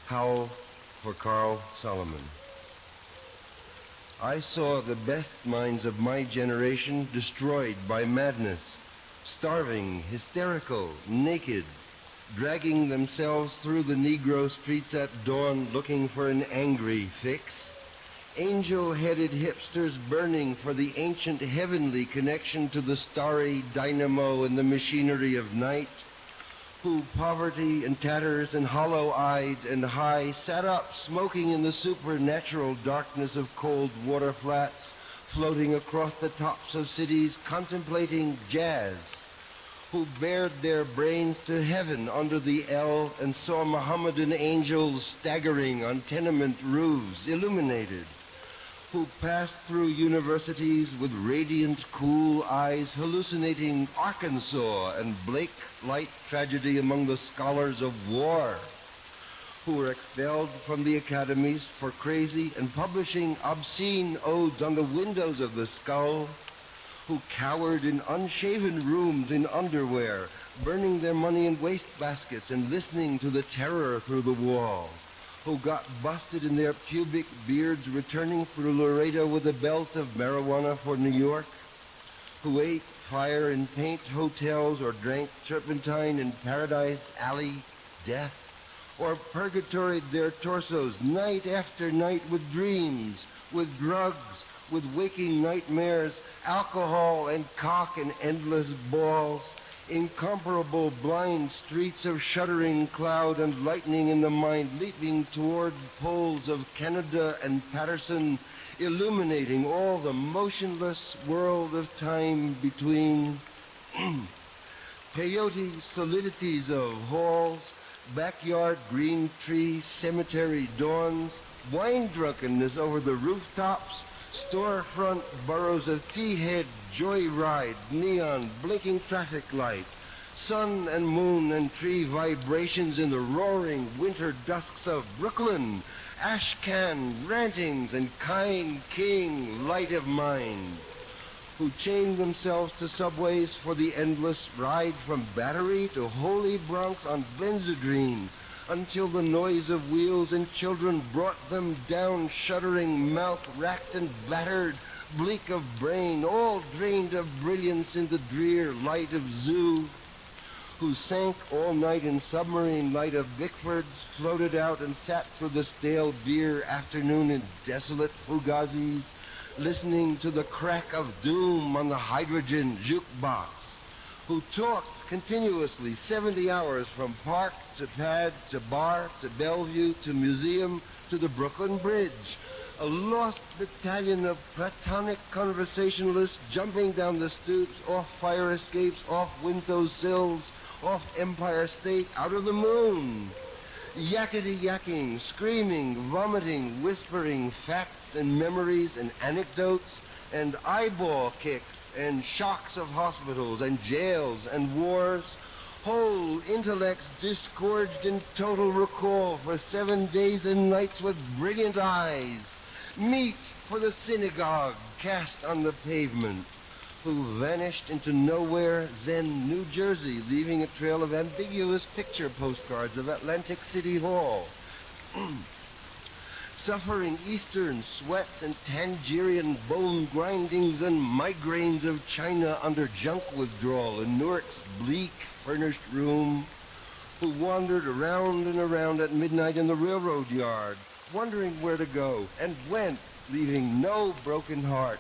Howl for Carl Solomon. I saw the best minds of my generation destroyed by madness, starving, hysterical, naked, dragging themselves through the Negro streets at dawn looking for an angry fix. Angel-headed hipsters burning for the ancient heavenly connection to the starry dynamo and the machinery of night, who, poverty and tatters and hollow-eyed and high, sat up smoking in the supernatural darkness of cold water flats, floating across the tops of cities, contemplating jazz, who bared their brains to heaven under the L and saw Mohammedan angels staggering on tenement roofs, illuminated, who passed through universities with radiant, cool eyes, hallucinating Arkansas and Blake light tragedy among the scholars of war, who were expelled from the academies for crazy and publishing obscene odes on the windows of the skull, who cowered in unshaven rooms in underwear, burning their money in wastebaskets and listening to the terror through the wall, who got busted in their pubic beards returning through Laredo with a belt of marijuana for New York, who ate fire in paint hotels or drank turpentine in Paradise Alley death, or purgatoried their torsos night after night with dreams, with drugs, with waking nightmares, alcohol and cock and endless balls, incomparable blind streets of shuddering cloud and lightning in the mind leaping toward poles of Canada and Patterson, illuminating all the motionless world of time between peyote solidities of halls, backyard green tree cemetery dawns, wine drunkenness over the rooftops, storefront boroughs of tea-head, joyride, neon, blinking traffic light, sun and moon and tree vibrations in the roaring winter dusks of Brooklyn, ashcan rantings and kind king light of mind, who chained themselves to subways for the endless ride from Battery to Holy Bronx on Benzedrine, until the noise of wheels and children brought them down, shuddering, mouth-racked and battered, bleak of brain, all drained of brilliance in the drear light of zoo, who sank all night in submarine light of Bickfords, floated out and sat through the stale beer afternoon in desolate Fugazis, listening to the crack of doom on the hydrogen jukebox, who talked continuously 70 hours from park to pad to bar to Bellevue to museum to the Brooklyn Bridge, a lost battalion of platonic conversationalists jumping down the stoops, off fire escapes, off window sills, off Empire State, out of the moon, yakety-yakking, screaming, vomiting, whispering facts and memories and anecdotes and eyeball kicks and shocks of hospitals and jails and wars, whole intellects disgorged in total recall for 7 days and nights with brilliant eyes, meet for the synagogue cast on the pavement, who vanished into nowhere, Zen, New Jersey, leaving a trail of ambiguous picture postcards of Atlantic City Hall, suffering eastern sweats and Tangerian bone grindings and migraines of China under junk withdrawal in Newark's bleak furnished room, who wandered around and around at midnight in the railroad yard, wondering where to go, and went, leaving no broken heart,